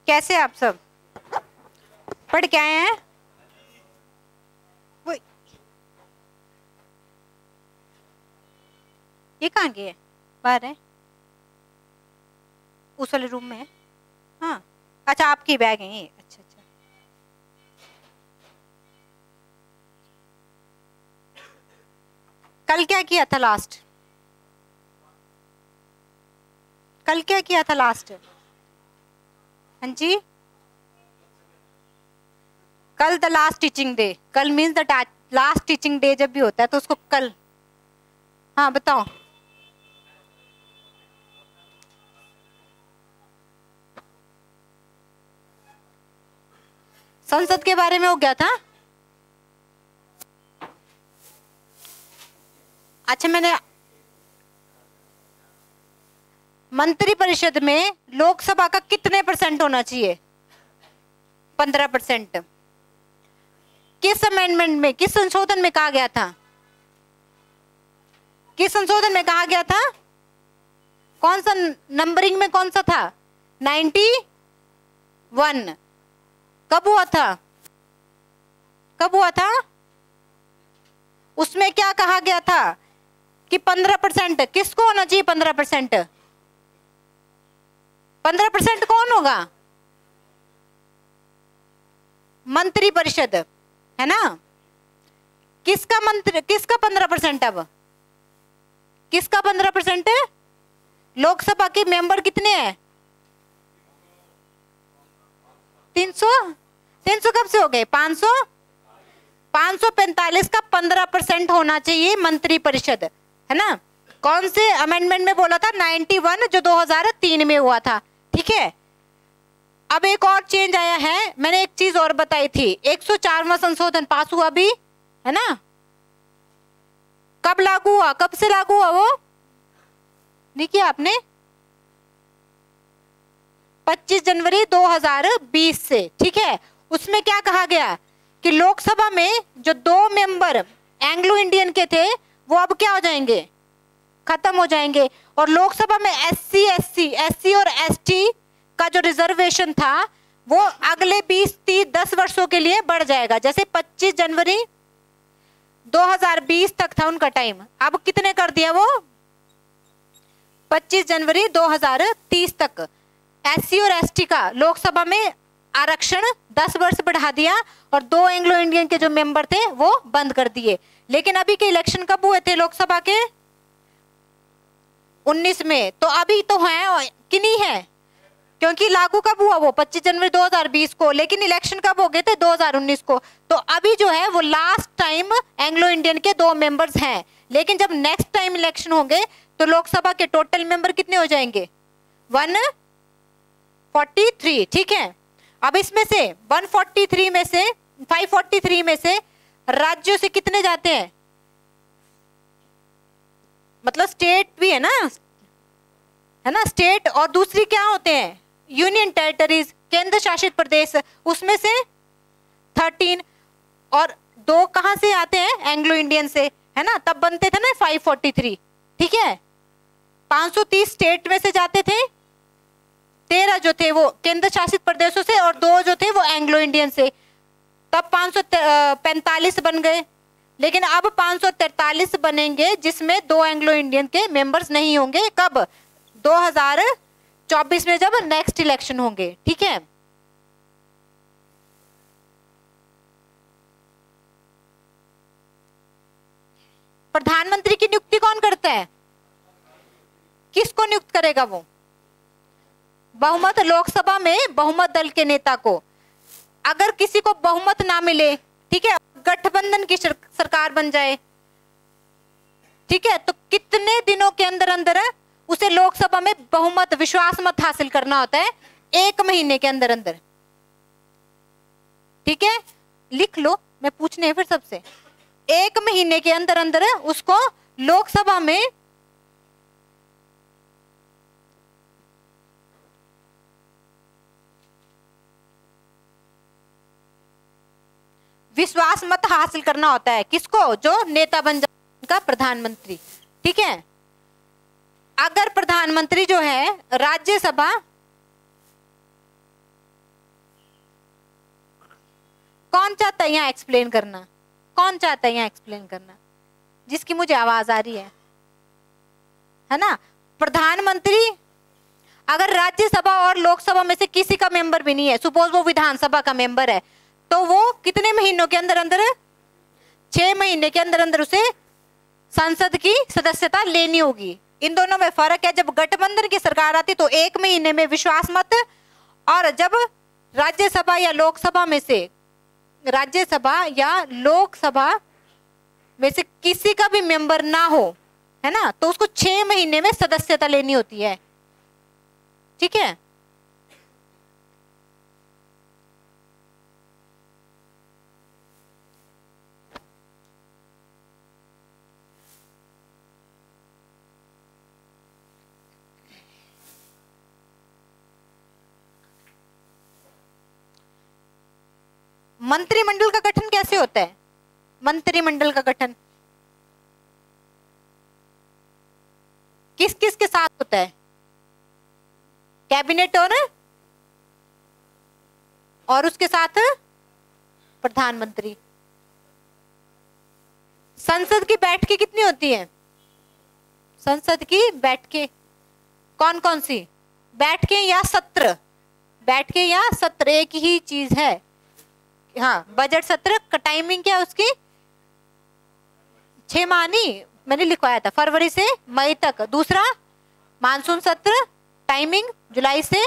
कैसे आप सब पढ़ के आए हैं? ये कहाँ गए है? बाहर है, उस वाले रूम में है। हाँ अच्छा, आपकी बैग है ये। अच्छा अच्छा, कल क्या किया था लास्ट? कल क्या किया था लास्ट? हाँ जी, कल द लास्ट टीचिंग डे। कल means the last teaching day जब भी होता है तो उसको कल। हाँ बताओ। संसद के बारे में हो गया था। अच्छा, मैंने मंत्रिपरिषद में लोकसभा का कितने % होना चाहिए? 15%। किस अमेंडमेंट में, किस संशोधन में कहा गया था? किस संशोधन में कहा गया था? कौन सा नंबरिंग में, कौन सा था? 91। कब हुआ था? कब हुआ था? उसमें क्या कहा गया था कि 15% किसको होना चाहिए? 15%। 15% कौन होगा? मंत्रिपरिषद, है ना? किसका 15%? अब किसका 15%? लोकसभा के मेंबर कितने हैं? 300। 300 कब से हो गए? 500। 545 का 15% होना चाहिए मंत्रिपरिषद, है ना? कौन से अमेंडमेंट में बोला था? 91, जो 2003 में हुआ था। ठीक है, अब एक और चेंज आया है। मैंने एक चीज और बताई थी, 104वां संशोधन पास हुआ अभी, है ना? कब लागू हुआ? कब से लागू हुआ वो? नहीं किया आपने? 25 जनवरी 2020 से। ठीक है, उसमें क्या कहा गया कि लोकसभा में जो 2 मेंबर एंग्लो इंडियन के थे वो अब क्या हो जाएंगे? खत्म हो जाएंगे। और लोकसभा में एससी और एसटी का जो रिजर्वेशन था वो अगले 20-30-10 वर्षों के लिए बढ़ जाएगा। जैसे 25 जनवरी 2020 तक था उनका टाइम, अब कितने कर दिया वो? 25 जनवरी 2030 तक एससी और एसटी का लोकसभा में आरक्षण 10 वर्ष बढ़ा दिया, और 2 एंग्लो इंडियन के जो मेंबर थे वो बंद कर दिए। लेकिन अभी के इलेक्शन कब हुए थे लोकसभा के? 19 में। तो अभी तो है कि नहीं है? क्योंकि लागू कब हुआ वो? 25 जनवरी 2020 को, लेकिन इलेक्शन कब हो गए थे? 2019 को। तो अभी जो है वो लास्ट टाइम एंग्लो इंडियन के 2 मेंबर्स हैं। लेकिन जब नेक्स्ट टाइम इलेक्शन होंगे तो लोकसभा के टोटल मेंबर कितने हो जाएंगे? 143। ठीक है, अब इसमें से 143 में से 543 में से राज्यों से कितने जाते हैं? मतलब स्टेट भी है ना, है ना? स्टेट और दूसरी क्या होते हैं? यूनियन टेरिटरीज, केंद्र शासित प्रदेश, उसमें से 13। और 2 कहां से आते हैं? एंग्लो इंडियन से, है ना? तब बनते थे ना 543। ठीक है, 530 स्टेट में से जाते थे, 13 जो थे वो केंद्र शासित प्रदेशों से, और 2 जो थे वो एंग्लो इंडियन से। तब 545 बन गए। लेकिन अब 543 बनेंगे जिसमें 2 एंग्लो इंडियन के मेंबर्स नहीं होंगे। कब? 2024 में, जब नेक्स्ट इलेक्शन होंगे। ठीक है, प्रधानमंत्री की नियुक्ति कौन करता है? किसको नियुक्त करेगा वो? बहुमत, लोकसभा में बहुमत दल के नेता को। अगर किसी को बहुमत ना मिले, ठीक है, गठबंधन की सरकार बन जाए, ठीक है, तो कितने दिनों के अंदर अंदर उसे लोकसभा में बहुमत, विश्वास मत हासिल करना होता है? 1 महीने के अंदर अंदर। ठीक है, लिख लो, मैं पूछने फिर सबसे। 1 महीने के अंदर अंदर उसको लोकसभा में विश्वास मत हासिल करना होता है। किसको? जो नेता बन जाए, उनका प्रधानमंत्री। ठीक है, अगर प्रधानमंत्री जो है राज्यसभा कौन चाहता है यहाँ एक्सप्लेन करना? कौन चाहता है यहाँ एक्सप्लेन करना? जिसकी मुझे आवाज आ रही है ना। प्रधानमंत्री अगर राज्यसभा और लोकसभा में से किसी का मेंबर भी नहीं है, सपोज वो विधानसभा का मेंबर है, तो वो कितने महीनों के अंदर अंदर, 6 महीने के अंदर अंदर उसे संसद की सदस्यता लेनी होगी। इन दोनों में फर्क है। जब गठबंधन की सरकार आती तो 1 महीने में विश्वास मत, और जब राज्यसभा या लोकसभा में से किसी का भी मेंबर ना हो, है ना, तो उसको 6 महीने में सदस्यता लेनी होती है। ठीक है। मंत्रिमंडल का गठन कैसे होता है? मंत्रिमंडल का गठन किस किस के साथ होता है? कैबिनेट और उसके साथ प्रधानमंत्री। संसद की बैठकें कितनी होती है? संसद की बैठकें कौन कौन सी? बैठकें या सत्र? बैठकें या सत्र एक ही चीज है। हाँ, बजट सत्र का टाइमिंग क्या है उसकी? 6 माह नहीं, मैंने लिखवाया था, फरवरी से मई तक। दूसरा मानसून सत्र, टाइमिंग जुलाई से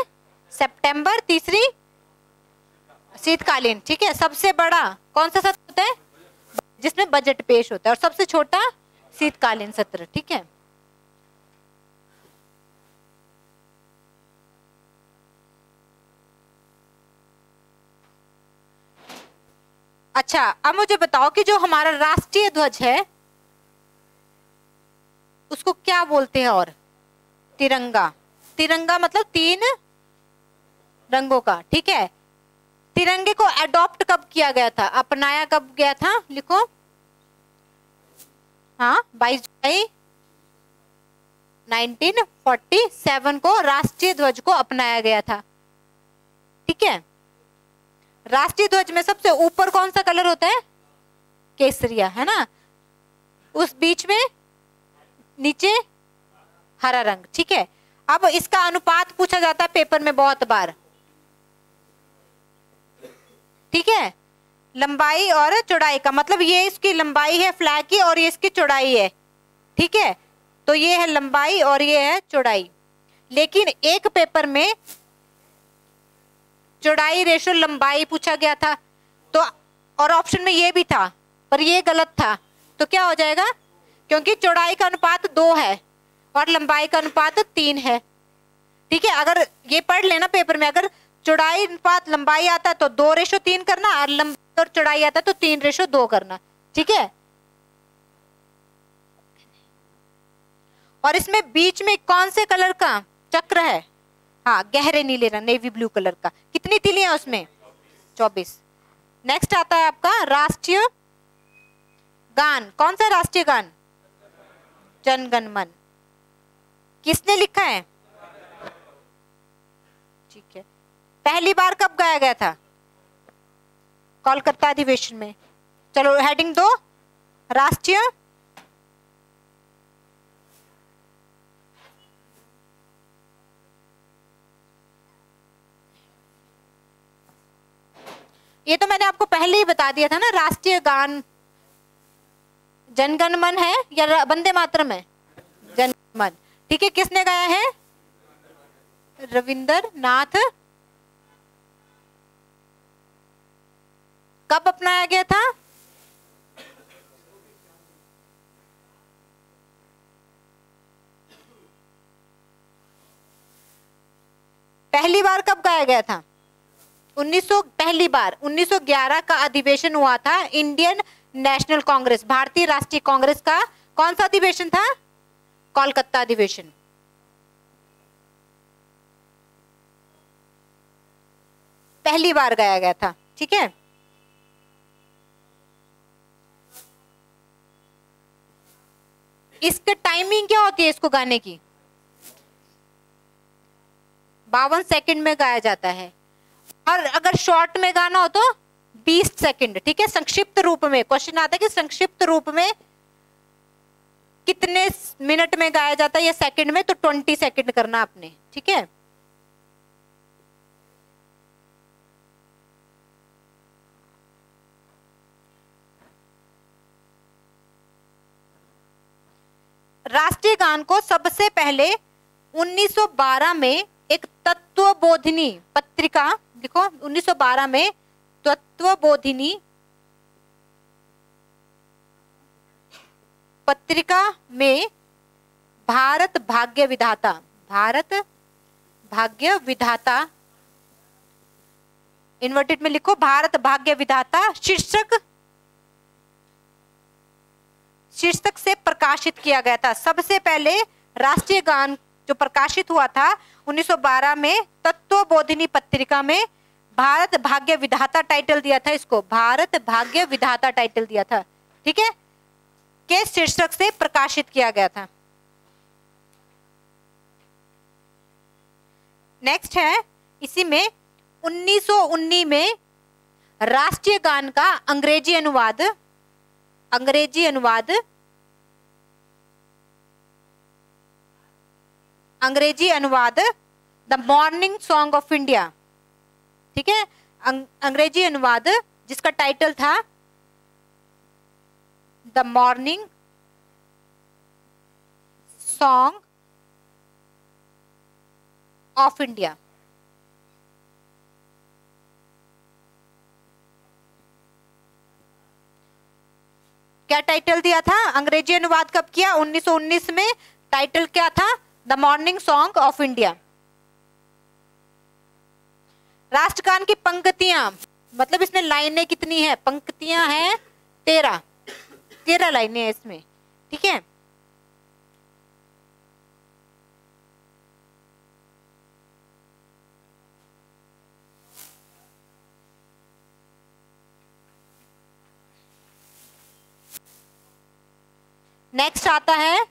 सितंबर। तीसरी शीतकालीन। ठीक है। सबसे बड़ा कौन सा सत्र होता है? जिसमें बजट पेश होता है। और सबसे छोटा शीतकालीन सत्र। ठीक है। अच्छा, अब मुझे बताओ कि जो हमारा राष्ट्रीय ध्वज है उसको क्या बोलते हैं? और तिरंगा। तिरंगा मतलब 3 रंगों का। ठीक है। तिरंगे को अडॉप्ट कब किया गया था? अपनाया कब गया था? लिखो। हाँ, 22 जुलाई 1947 को राष्ट्रीय ध्वज को अपनाया गया था। ठीक है। राष्ट्रीय ध्वज में सबसे ऊपर कौन सा कलर होता है? केसरिया, है ना। उस बीच में नीचे हरा रंग। ठीक है। अब इसका अनुपात पूछा जाता है पेपर में बहुत बार। ठीक है। लंबाई और चौड़ाई का मतलब ये इसकी लंबाई है फ्लैग की और ये इसकी चौड़ाई है। ठीक है। तो ये है लंबाई और ये है चौड़ाई। लेकिन एक पेपर में चौड़ाई रेशो लंबाई पूछा गया था, तो और ऑप्शन में ये भी था, पर ये गलत था। तो क्या हो जाएगा? क्योंकि चौड़ाई का अनुपात 2 है और लंबाई का अनुपात 3 है। ठीक है। अगर ये पढ़ लेना पेपर में, अगर चौड़ाई अनुपात लंबाई आता तो 2:3 करना, और लंबाई और चौड़ाई आता तो 3:2 करना। ठीक है। और इसमें बीच में कौन से कलर का चक्र है? हाँ, गहरे नीले रंग, नेवी ब्लू कलर का। कितनी तिलियां उसमें? 24। नेक्स्ट आता है आपका राष्ट्रीय गान। कौन सा राष्ट्रीय गान? जन गण मन। किसने लिखा है? ठीक है। पहली बार कब गाया गया था? कोलकाता अधिवेशन में। चलो हेडिंग 2, राष्ट्रीय ये तो मैंने आपको पहले ही बता दिया था ना। राष्ट्रीय गान जनगण मन है या वंदे मातरम है? जनगण मन। ठीक है। किसने गाया है? रविंद्रनाथ। कब अपनाया गया था? पहली बार कब गाया गया था? 1911 का अधिवेशन हुआ था। इंडियन नेशनल कांग्रेस, भारतीय राष्ट्रीय कांग्रेस का कौन सा अधिवेशन था? कोलकाता अधिवेशन। पहली बार गाया गया था। ठीक है। इसके टाइमिंग क्या होती है इसको गाने की? 52 सेकंड में गाया जाता है। और अगर शॉर्ट में गाना हो तो 20 सेकंड, ठीक है। संक्षिप्त रूप में क्वेश्चन आता है कि संक्षिप्त रूप में कितने मिनट में गाया जाता है या सेकंड में, तो 20 सेकंड करना आपने, ठीक है। राष्ट्रीय गान को सबसे पहले 1912 में एक तत्वबोधिनी पत्रिका, देखो 1912 में तत्वबोधिनी पत्रिका में भारत भाग्य विधाता इन्वर्टेड में लिखो, भारत भाग्य विधाता शीर्षक से प्रकाशित किया गया था। सबसे पहले राष्ट्रीय गान जो प्रकाशित हुआ था 1912 में तत्वबोधिनी पत्रिका में, भारत भाग्य विधाता टाइटल दिया था इसको, भारत भाग्य विधाता टाइटल दिया था, ठीक है, के शीर्षक से प्रकाशित किया गया था। नेक्स्ट है, इसी में 1919 में राष्ट्रीय गान का अंग्रेजी अनुवाद the morning song of India, ठीक है, अंग्रेजी अनुवाद जिसका टाइटल था the morning song of India. क्या टाइटल दिया था, अंग्रेजी अनुवाद कब किया, 1919 में, टाइटल क्या था, the morning song of India. राष्ट्रगान की पंक्तियां, मतलब इसमें लाइनें कितनी है, पंक्तियां हैं 13 लाइनें हैं इसमें, ठीक है। नेक्स्ट आता है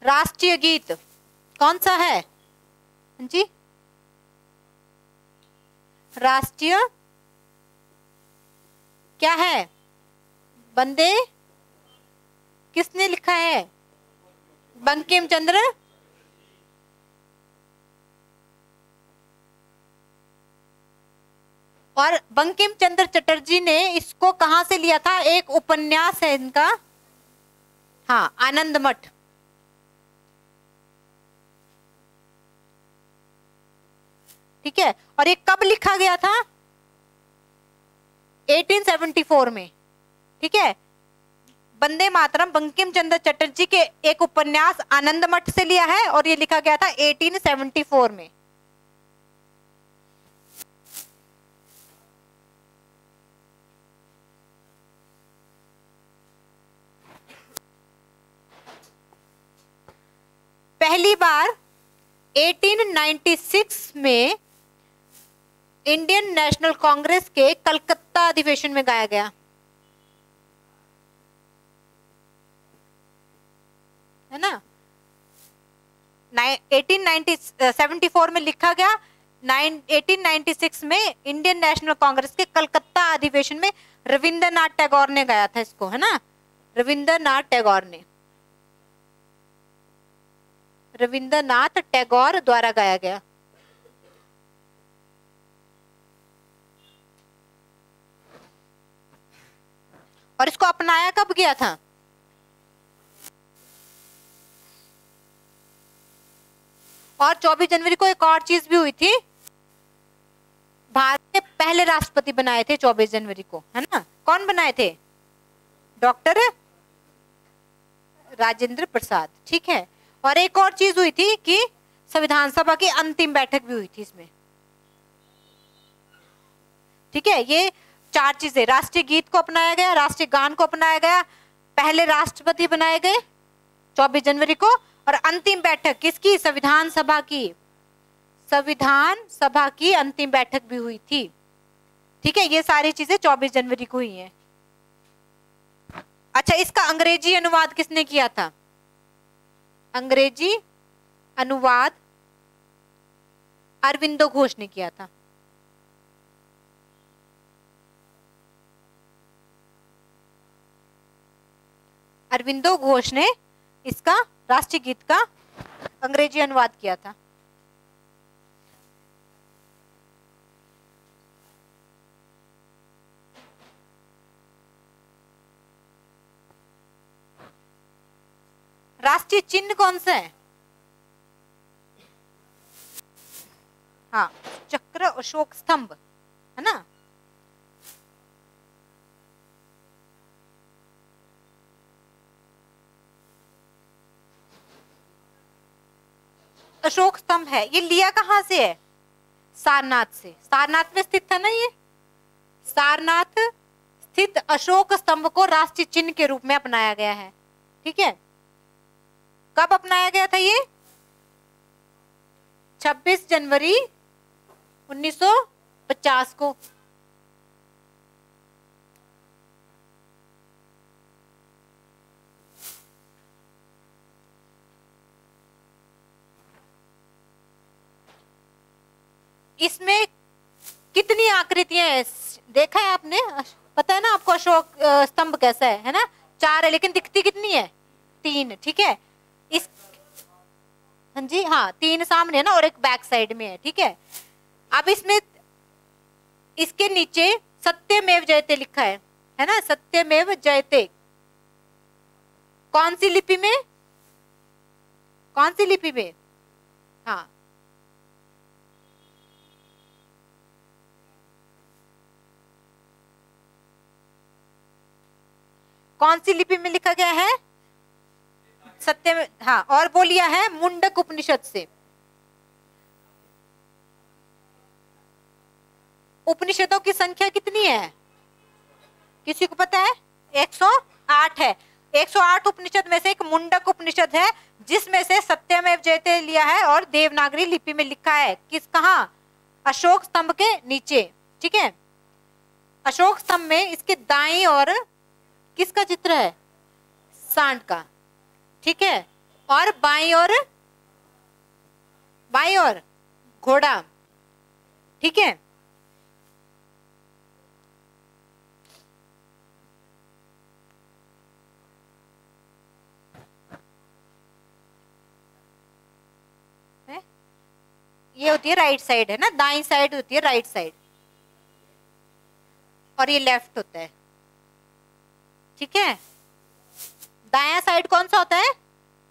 राष्ट्रीय गीत, कौन सा है जी, राष्ट्रीय क्या है, वंदे, किसने लिखा है, बंकिम चंद्र और बंकिम चंद्र चटर्जी ने इसको कहां से लिया था, एक उपन्यास है इनका, हाँ, आनंद मठ, ठीक है। और ये कब लिखा गया था, 1874 में, ठीक है। वंदे मातरम बंकिम चंद्र चटर्जी के एक उपन्यास आनंद मठ से लिया है और ये लिखा गया था 1874 में। पहली बार 1896 में इंडियन नेशनल कांग्रेस के कलकत्ता अधिवेशन में गाया गया, है ना। 1874 में लिखा गया, 1896 में इंडियन नेशनल कांग्रेस के कलकत्ता अधिवेशन में रविंद्रनाथ टैगोर ने गाया था इसको, है ना, रविंद्रनाथ टैगोर द्वारा गाया गया। और इसको अपनाया कब गया था, और 24 जनवरी को एक और चीज भी हुई थी, भारत के पहले राष्ट्रपति बनाए थे 24 जनवरी को, है ना, कौन बनाए थे, डॉक्टर राजेंद्र प्रसाद, ठीक है। और एक और चीज हुई थी कि संविधान सभा की अंतिम बैठक भी हुई थी इसमें, ठीक है। ये 4 चीजें, राष्ट्रीय गीत को अपनाया गया, राष्ट्रीय गान को अपनाया गया, पहले राष्ट्रपति बनाए गए 24 जनवरी को, और अंतिम बैठक किसकी, संविधान सभा की अंतिम बैठक भी हुई थी, ठीक है। ये सारी चीजें 24 जनवरी को हुई हैं। अच्छा, इसका अंग्रेजी अनुवाद किसने किया था, अंग्रेजी अनुवाद अरविंदो घोष ने किया था। अरविंदो घोष ने इसका राष्ट्रीय गीत का अंग्रेजी अनुवाद किया था। राष्ट्रीय चिन्ह कौन सा है? हाँ, चक्र, अशोक स्तंभ, है ना। अशोक स्तंभ है। ये लिया कहाँ से है? सारनाथ से। सारनाथ में स्थित था ना ये। सारनाथ स्थित अशोक स्तंभ को राष्ट्रीय चिन्ह के रूप में अपनाया गया है। ठीक है, कब अपनाया गया था ये? 26 जनवरी 1950 को। इसमें कितनी आकृतियां हैं देखा है आपने? पता है ना आपको अशोक स्तंभ कैसा है ना? 4 है, लेकिन दिखती कितनी है? 3। ठीक है, इस हाँ जी, हाँ 3 सामने है ना, और एक बैक साइड में है। ठीक है, अब इसमें इसके नीचे सत्यमेव जयते लिखा है ना। सत्यमेव जयते कौन सी लिपि में? कौन सी लिपि में? हाँ, कौन सी लिपि में लिखा गया है? सत्य, हाँ, और वो लिया है मुंडक उपनिषद से। उपनिषदों की संख्या कितनी है? किसी को पता है? 108 है। 108 उपनिषद में से एक मुंडक उपनिषद है, जिसमें से सत्यमेव जयते लिया है और देवनागरी लिपि में लिखा है। किस, कहाँ? अशोक स्तंभ के नीचे। ठीक है, अशोक स्तंभ में इसके दाईं और किसका चित्र है? सांड का। ठीक है, और बाईं और घोड़ा। ठीक है, ये होती है राइट साइड, है ना। दाईं साइड होती है राइट साइड, और ये लेफ्ट होता है। ठीक है, दायां साइड कौन सा होता है?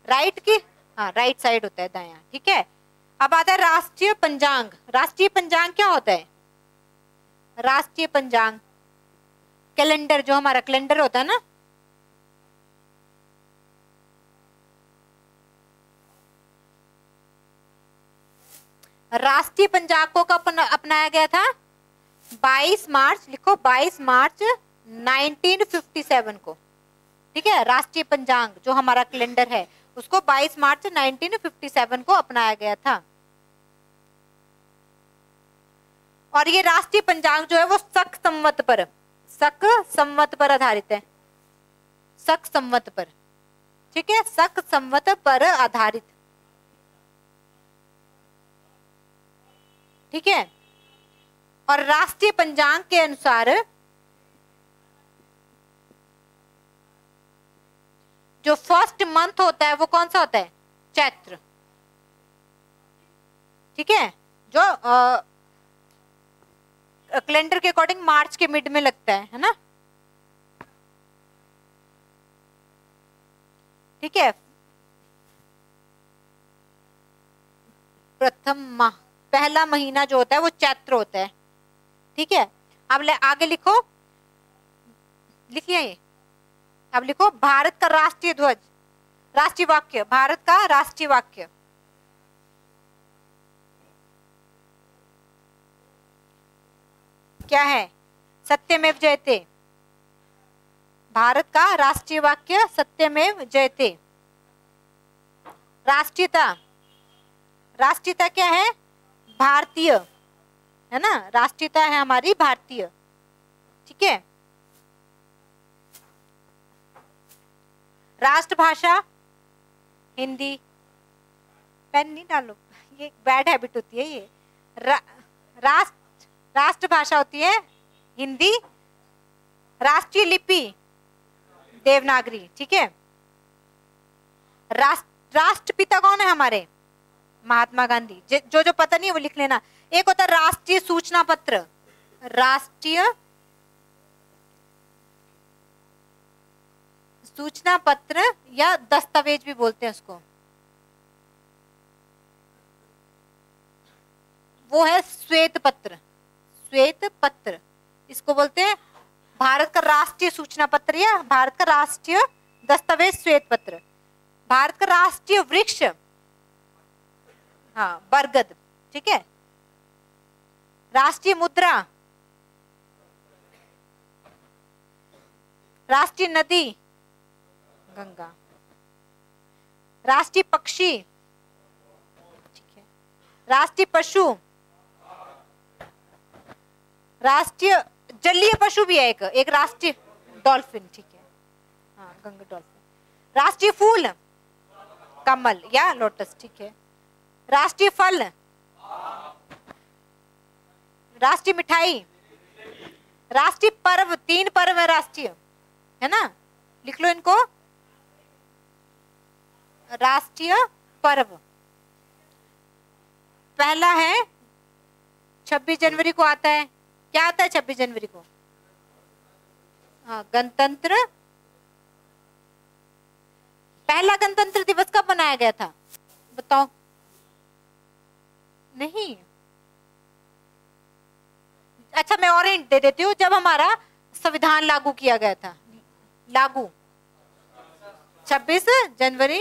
राइट की, हाँ राइट साइड होता है दायां। ठीक है, अब आता है राष्ट्रीय पंचांग। राष्ट्रीय पंचांग क्या होता है? राष्ट्रीय पंचांग कैलेंडर, जो हमारा कैलेंडर होता है ना। राष्ट्रीय पंचांग को कब अपनाया गया था? 22 मार्च, लिखो 22 मार्च 1957 को। ठीक है, राष्ट्रीय पंचांग जो हमारा कैलेंडर है उसको 22 मार्च 1957 को अपनाया गया था। और ये राष्ट्रीय पंचांग जो है वो शक संवत पर आधारित है। शक संवत पर। ठीक है, शक संवत पर आधारित। ठीक है, और राष्ट्रीय पंचांग के अनुसार जो फर्स्ट मंथ होता है वो कौन सा होता है? चैत्र। ठीक है, जो कैलेंडर के अकॉर्डिंग मार्च के मिड में लगता है ना। ठीक है, प्रथम माह, पहला महीना जो होता है वो चैत्र होता है। ठीक है, अब आगे लिखो, लिख लिया ये। अब लिखो भारत का राष्ट्रीय ध्वज, राष्ट्रीय वाक्य, भारत का राष्ट्रीय वाक्य। क्या है? सत्यमेव जयते। भारत का राष्ट्रीय वाक्य सत्यमेव जयते। राष्ट्रीयता, राष्ट्रीयता क्या है? भारतीय, है ना। राष्ट्रीयता है हमारी भारतीय। ठीक है, राष्ट्रभाषा हिंदी। पेन नहीं डालो, ये बैड हैबिट होती है ये। राष्ट्रभाषा होती है हिंदी। राष्ट्रीय लिपि देवनागरी। ठीक है, राष्ट्रपिता कौन है हमारे? महात्मा गांधी। जो जो पता नहीं है वो लिख लेना। एक होता है राष्ट्रीय सूचना पत्र, राष्ट्रीय सूचना पत्र या दस्तावेज भी बोलते हैं उसको, वो है श्वेत पत्र। श्वेत पत्र इसको बोलते हैं भारत का राष्ट्रीय सूचना पत्र या भारत का राष्ट्रीय दस्तावेज श्वेत पत्र। भारत का राष्ट्रीय वृक्ष, हाँ, बरगद। ठीक है। राष्ट्रीय मुद्रा, राष्ट्रीय नदी, गंगा। राष्ट्रीय पक्षी, ठीक है। राष्ट्रीय पशु, राष्ट्रीय जलीय पशु भी है एक राष्ट्रीय डॉल्फिन। ठीक है, हाँ, गंगा डॉल्फिन। राष्ट्रीय फूल, कमल या लोटस। ठीक है। राष्ट्रीय फल, राष्ट्रीय मिठाई। राष्ट्रीय पर्व, 3 पर्व है राष्ट्रीय, है ना, लिख लो इनको। राष्ट्रीय पर्व पहला है 26 जनवरी को आता है। क्या आता है 26 जनवरी को? हाँ, गणतंत्र। पहला गणतंत्र दिवस कब मनाया गया था बताओ? नहीं, अच्छा मैं और हिंट दे देती हूँ। जब हमारा संविधान लागू किया गया था, लागू 26 जनवरी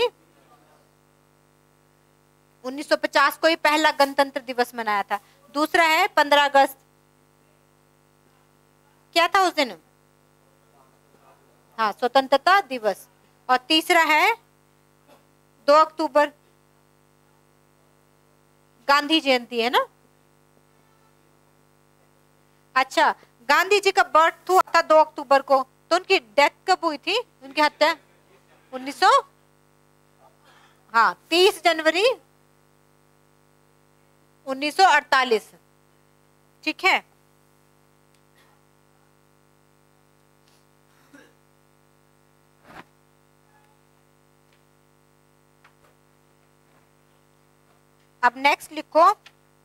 1950 को ही पहला गणतंत्र दिवस मनाया था। दूसरा है 15 अगस्त। क्या था उस दिन? हाँ, स्वतंत्रता दिवस। और तीसरा है 2 अक्टूबर, गांधी जयंती, है ना। अच्छा, गांधी जी का बर्थ हुआ था 2 अक्टूबर को, तो उनकी डेथ कब हुई थी? उनकी हत्या 1900, हाँ, 30 जनवरी 1948। ठीक है। अब नेक्स्ट लिखो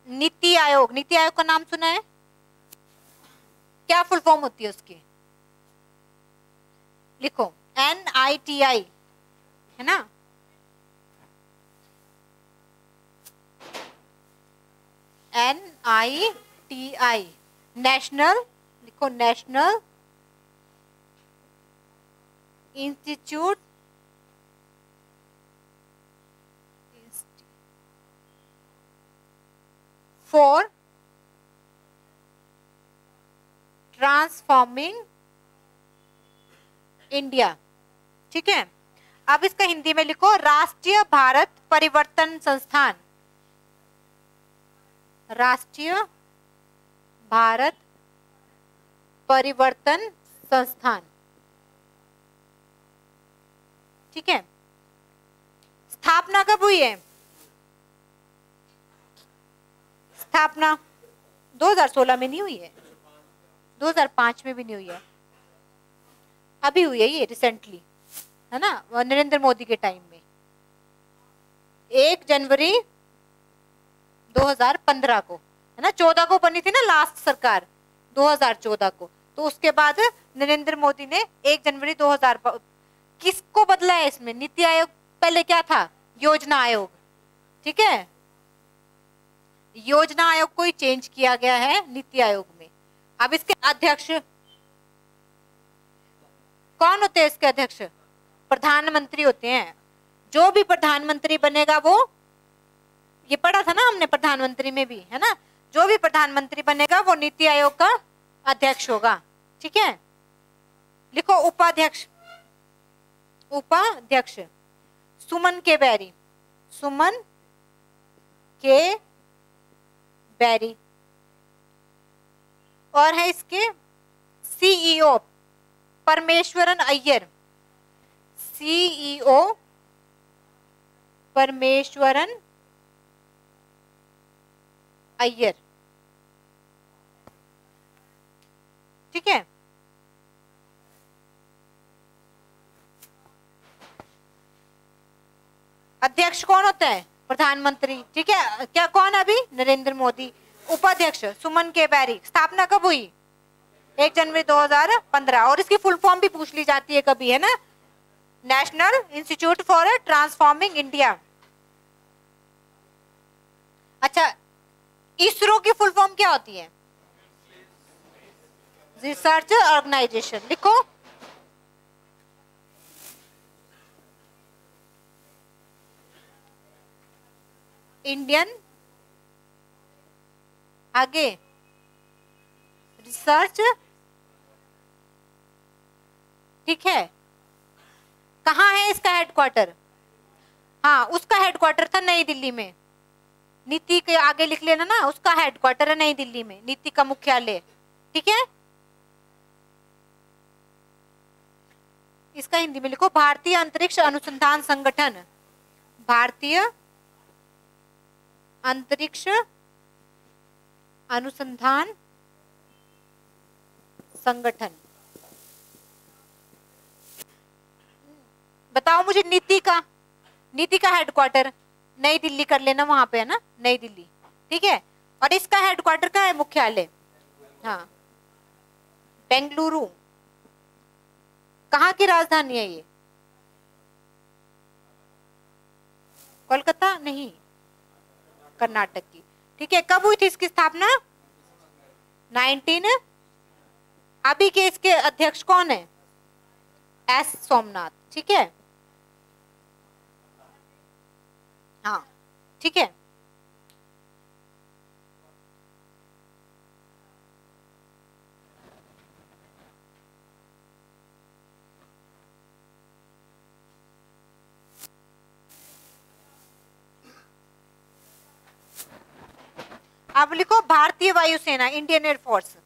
नीति आयोग। नीति आयोग का नाम सुना है? क्या फुल फॉर्म होती है उसकी? लिखो NITI, है ना। NITI, नेशनल, लिखो national institute for transforming India. ठीक है। अब इसका हिंदी में लिखो राष्ट्रीय भारत परिवर्तन संस्थान। राष्ट्रीय भारत परिवर्तन संस्थान। ठीक है। स्थापना कब हुई है? स्थापना 2016 में नहीं हुई है, 2005 में भी नहीं हुई है, अभी हुई है ये रिसेंटली, है ना, नरेंद्र मोदी के टाइम में। 1 जनवरी 2015 को, है ना। 14 को बनी थी ना लास्ट सरकार, 2014 को। तो उसके बाद नरेंद्र मोदी ने 1 जनवरी 2000 किसको बदला है इसमें? नीति आयोग पहले क्या था? योजना आयोग। ठीक है, योजना आयोग को ही चेंज किया गया है नीति आयोग में। अब इसके अध्यक्ष कौन होते हैं? इसके अध्यक्ष प्रधानमंत्री होते हैं। जो भी प्रधानमंत्री बनेगा वो, ये पढ़ा था ना हमने प्रधानमंत्री में भी, है ना। जो भी प्रधानमंत्री बनेगा वो नीति आयोग का अध्यक्ष होगा। ठीक है। लिखो उपाध्यक्ष। उपाध्यक्ष सुमन के बैरी। सुमन के बैरी। और है इसके सीईओ परमेश्वरन अय्यर। सीईओ परमेश्वरन अय्यर। ठीक है। अध्यक्ष कौन होता है? प्रधानमंत्री। ठीक है, क्या कौन अभी? नरेंद्र मोदी। उपाध्यक्ष सुमन के बैरी। स्थापना कब हुई? 1 जनवरी 2015। और इसकी फुल फॉर्म भी पूछ ली जाती है कभी, है ना, national institute for transforming India. अच्छा, इसरो की फुल फॉर्म क्या होती है? Research organization. लिखो। इंडियन, आगे रिसर्च, ठीक है। कहाँ है इसका हेडक्वार्टर? हाँ, उसका हेडक्वार्टर था नई दिल्ली में। नीति के आगे लिख लेना ना, उसका हेडक्वार्टर है नई दिल्ली में, नीति का मुख्यालय। ठीक है, इसका हिंदी में लिखो, भारतीय अंतरिक्ष अनुसंधान संगठन। भारतीय अंतरिक्ष अनुसंधान संगठन। बताओ मुझे नीति का हेडक्वार्टर नई दिल्ली कर लेना, वहां पे है ना, नई दिल्ली। ठीक है, और इसका हेडक्वार्टर का है मुख्यालय, हाँ, बेंगलुरु। कहाँ की राजधानी है ये? कोलकाता नहीं, कर्नाटक की। ठीक है, कब हुई थी इसकी स्थापना? 19। अभी के इसके अध्यक्ष कौन है? एस सोमनाथ। ठीक है, हाँ, ठीक है। अब लिखो भारतीय वायुसेना, इंडियन एयरफोर्स।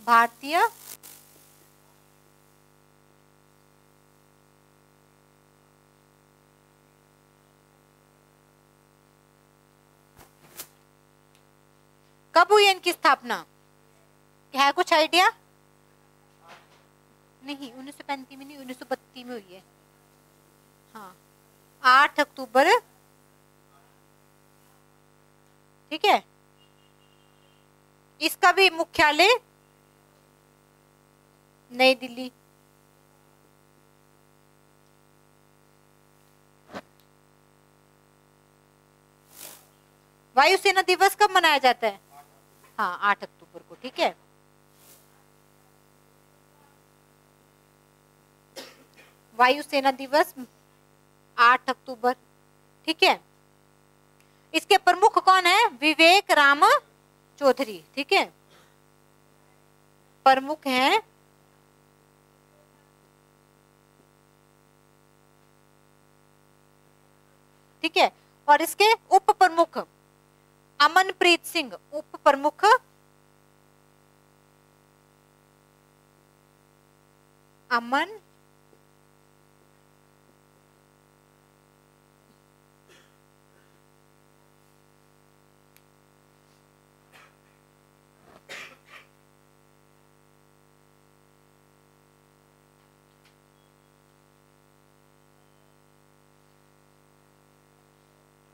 भारतीय कब हुई इनकी स्थापना? क्या है कुछ आइडिया? नहीं, 1935 में नहीं, 1932 में हुई है। हाँ, 8 अक्टूबर। ठीक है, इसका भी मुख्यालय नई दिल्ली। वायुसेना दिवस कब मनाया जाता है? हाँ, 8 अक्टूबर को। ठीक है, वायुसेना दिवस 8 अक्टूबर। ठीक है, इसके प्रमुख कौन है? विवेक राम चौधरी। ठीक है, प्रमुख हैं ठीक है, और इसके उप प्रमुख अमनप्रीत सिंह। उप प्रमुख अमन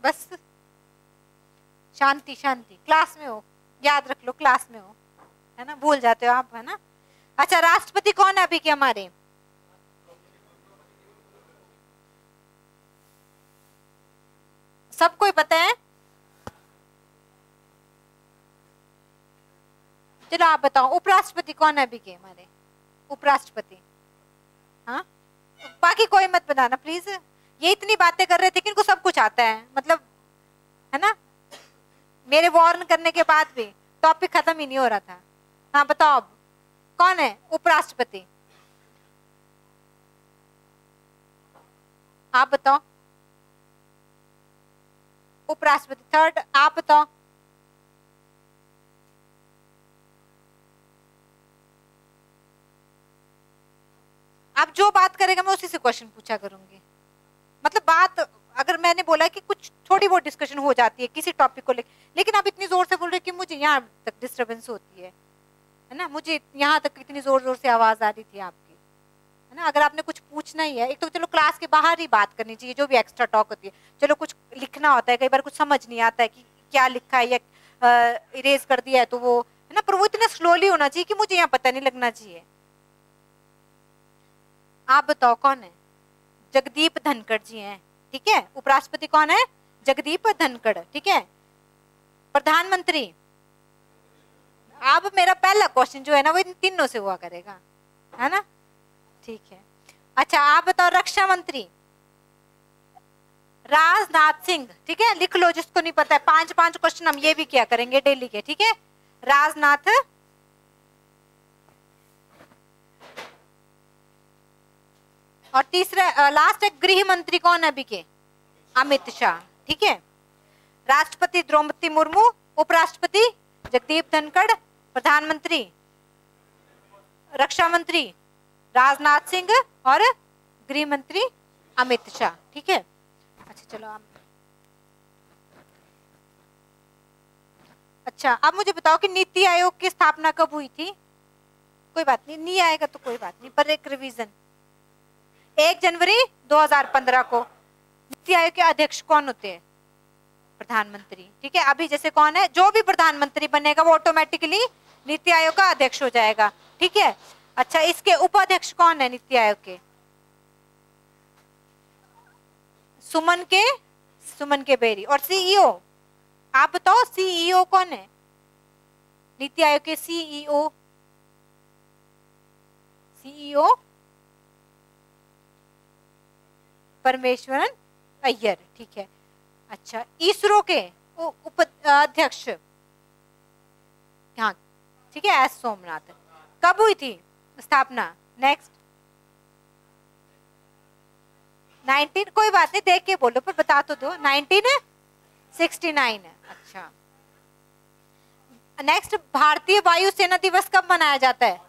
बस शांति शांति, क्लास में हो, याद रख लो, क्लास में हो, है ना, भूल जाते हो आप, है ना। अच्छा, राष्ट्रपति कौन है अभी के हमारे? सबको ही पता है? चलो आप बताओ, उपराष्ट्रपति कौन है अभी के हमारे? उपराष्ट्रपति, हाँ, बाकी कोई मत बताना प्लीज। ये इतनी बातें कर रहे थे कि इनको सब कुछ आता है, मतलब, है ना, मेरे वार्न करने के बाद भी टॉपिक खत्म ही नहीं हो रहा था। हाँ बताओ, अब कौन है उपराष्ट्रपति? आप बताओ, उपराष्ट्रपति थर्ड, आप बताओ। आप जो बात करेगा मैं उसी से क्वेश्चन पूछा करूंगी, मतलब बात अगर मैंने बोला कि कुछ थोड़ी बहुत डिस्कशन हो जाती है किसी टॉपिक को लेकिन आप इतनी जोर से बोल रहे कि मुझे यहाँ तक डिस्टरबेंस होती है ना, मुझे यहाँ तक इतनी जोर जोर से आवाज आ रही थी आपकी, है ना। अगर आपने कुछ पूछना ही है, एक तो चलो क्लास के बाहर ही बात करनी चाहिए, जो भी एक्स्ट्रा टॉक होती है। चलो कुछ लिखना होता है, कई बार कुछ समझ नहीं आता है कि क्या लिखा है, या इरेज कर दिया है तो वो, है ना, पर वो इतना स्लोली होना चाहिए कि मुझे यहाँ पता नहीं लगना चाहिए। आप बताओ कौन है? जगदीप धनखड़ जी हैं, ठीक है। उपराष्ट्रपति कौन है? जगदीप धनखड़, ठीक है। प्रधानमंत्री, अब मेरा पहला क्वेश्चन जो है ना वो इन तीनों से हुआ करेगा, है ना, ठीक है। अच्छा आप बताओ रक्षा मंत्री? राजनाथ सिंह, ठीक है, लिख लो जिसको नहीं पता है। 5-5 क्वेश्चन हम ये भी किया करेंगे डेली के, ठीक है। राजनाथ, और तीसरा लास्ट है गृह मंत्री कौन है अभी के? अमित शाह, ठीक है। राष्ट्रपति द्रौपदी मुर्मू, उपराष्ट्रपति जगदीप धनखड़, प्रधानमंत्री रक्षा मंत्री राजनाथ सिंह और गृह मंत्री अमित शाह, ठीक है। अच्छा चलो आप, अच्छा अब मुझे बताओ कि नीति आयोग की स्थापना कब हुई थी? कोई बात नहीं, नहीं आएगा तो कोई बात नहीं, पर एक रिवीजन। 1 जनवरी 2015 को। नीति आयोग के अध्यक्ष कौन होते हैं? प्रधानमंत्री, ठीक है। अभी जैसे कौन है, जो भी प्रधानमंत्री बनेगा वो ऑटोमेटिकली नीति आयोग का अध्यक्ष हो जाएगा, ठीक है। अच्छा इसके उपाध्यक्ष कौन है नीति आयोग के? सुमन के बेरी। और सीईओ, आप बताओ सीईओ कौन है नीति आयोग के? सीईओ परमेश्वरन अय्यर, ठीक है। अच्छा इसरो के उपाध्यक्ष, हाँ ठीक है, एस सोमनाथ। कब हुई थी स्थापना? नेक्स्ट 19, कोई बात नहीं देख के बोलो पर बता तो दो। 1969 है, अच्छा। नेक्स्ट भारतीय वायुसेना दिवस कब मनाया जाता है?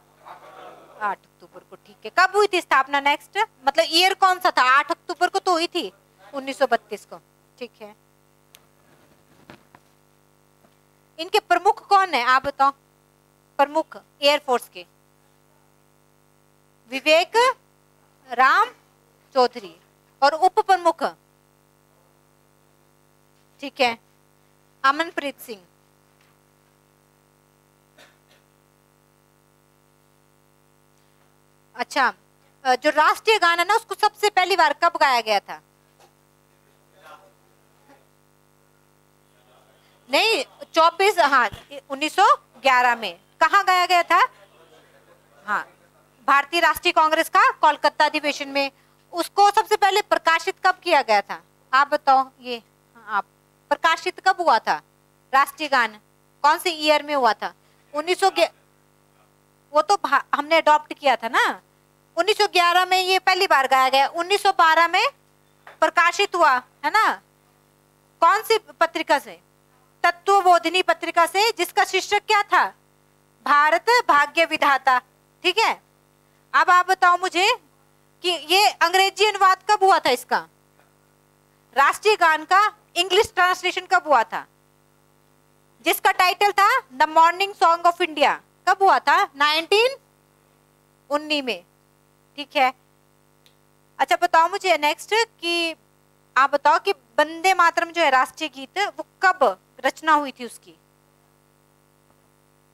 8 अक्टूबर को, ठीक है। कब हुई थी स्थापना? नेक्स्ट मतलब ईयर कौन सा था? 8 अक्टूबर को तो हुई थी 1932 को, ठीक है। इनके प्रमुख कौन है आप बताओ? प्रमुख एयरफोर्स के? विवेक राम चौधरी। और उप प्रमुख, ठीक है, अमनप्रीत सिंह। अच्छा जो राष्ट्रीय गाना ना उसको सबसे पहली बार कब गाया गया था? नहीं 24, हाँ 1911 में। कहाँ गाया गया था? हाँ भारतीय राष्ट्रीय कांग्रेस का कोलकाता अधिवेशन में। उसको सबसे पहले प्रकाशित कब किया गया था आप बताओ? ये आप प्रकाशित कब हुआ था राष्ट्रीय गान? कौन से ईयर में हुआ था? 1911, वो तो हमने अडॉप्ट किया था ना। 1911 में ये पहली बार गाया गया। 1912 में प्रकाशित हुआ है ना। कौन सी पत्रिका से? तत्वबोधिनी पत्रिका से, जिसका शीर्षक क्या था? भारत भाग्य विधाता, ठीक है। अब आप बताओ मुझे कि ये अंग्रेजी अनुवाद कब हुआ था इसका? राष्ट्रीय गान का इंग्लिश ट्रांसलेशन कब हुआ था? जिसका टाइटल था the morning song of India, कब हुआ था? 1919 में, ठीक है। अच्छा बताओ मुझे नेक्स्ट कि आप बताओ कि वंदे मातरम जो है राष्ट्रीय गीत, वो कब रचना हुई थी उसकी?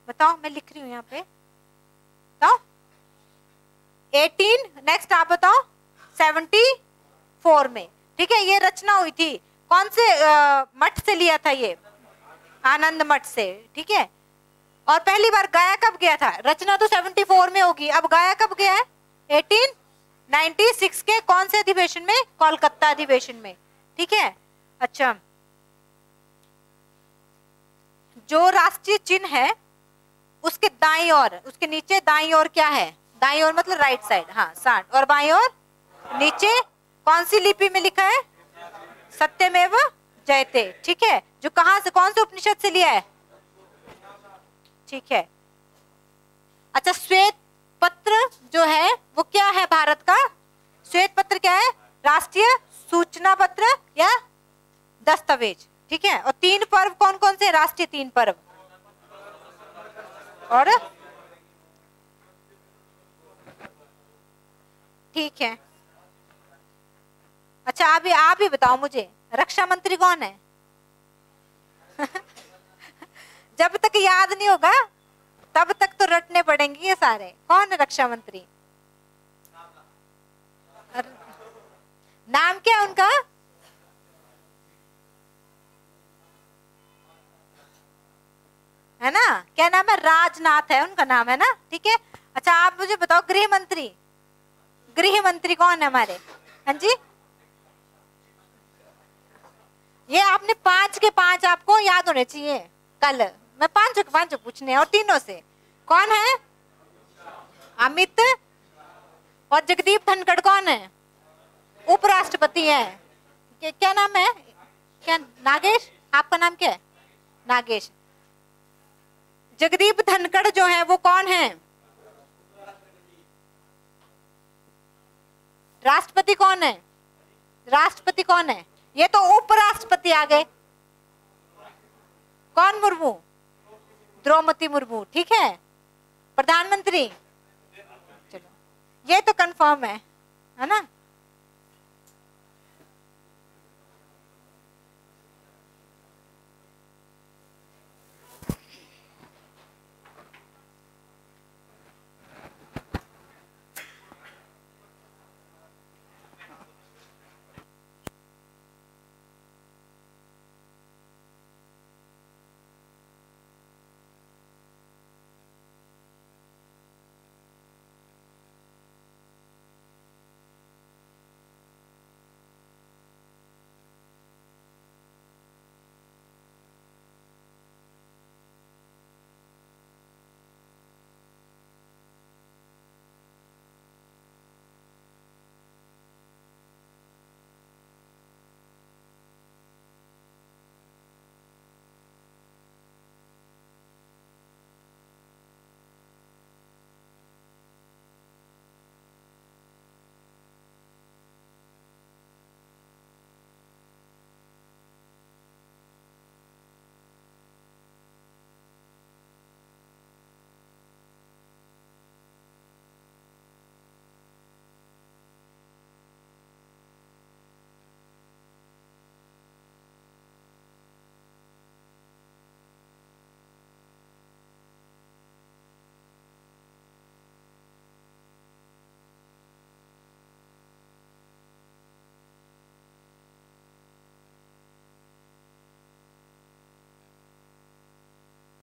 बताओ, मैं लिख रही हूँ यहाँ पे, बताओ। 18, नेक्स्ट आप बताओ। 74 में, ठीक है। ये रचना हुई थी कौन से मठ से लिया था ये? आनंद मठ से, ठीक है। और पहली बार गाया कब गया था? रचना तो 74 में होगी, अब गाया कब गया है? 1896 के कौन से अधिवेशन में? कोलकाता अधिवेशन में, ठीक है। अच्छा जो राष्ट्रीय चिन्ह है उसके दाईं ओर, उसके नीचे दाईं ओर क्या है? दाईं ओर मतलब राइट साइड, हाँ 60, और बाईं ओर नीचे कौन सी लिपि में लिखा है? सत्यमेव जयते, ठीक है। जो कहां से, कौन से उपनिषद से लिया है? ठीक है। अच्छा श्वेत पत्र जो है वो क्या है भारत का? श्वेत पत्र क्या है? राष्ट्रीय सूचना पत्र या दस्तावेज, ठीक है। और 3 पर्व कौन कौन से? राष्ट्रीय 3 पर्व। और ठीक है। अच्छा आप ही बताओ मुझे, रक्षा मंत्री कौन है? जब तक याद नहीं होगा तब तक तो रटने पड़ेंगे ये सारे। कौन है रक्षा मंत्री? नाम क्या है उनका? है ना, क्या नाम है? राजनाथ है उनका नाम, है ना, ठीक है। अच्छा आप मुझे बताओ, गृह मंत्री, गृह मंत्री कौन है हमारे? हाँ जी, ये आपने 5 के 5 आपको याद होने चाहिए। कल मैं 5 के 5 पूछने हैं, और तीनों से कौन है? अमित। और जगदीप धनखड़ कौन है? उपराष्ट्रपति है। क्या नाम है? क्या? नागेश। आपका नाम क्या है? नागेश। जगदीप धनखड़ जो है वो कौन है? राष्ट्रपति कौन है? राष्ट्रपति कौन है? ये तो उपराष्ट्रपति आ गए। कौन? मुर्मू, द्रौपदी मुर्मू, ठीक है। प्रधानमंत्री, चलो ये तो कंफर्म है ना।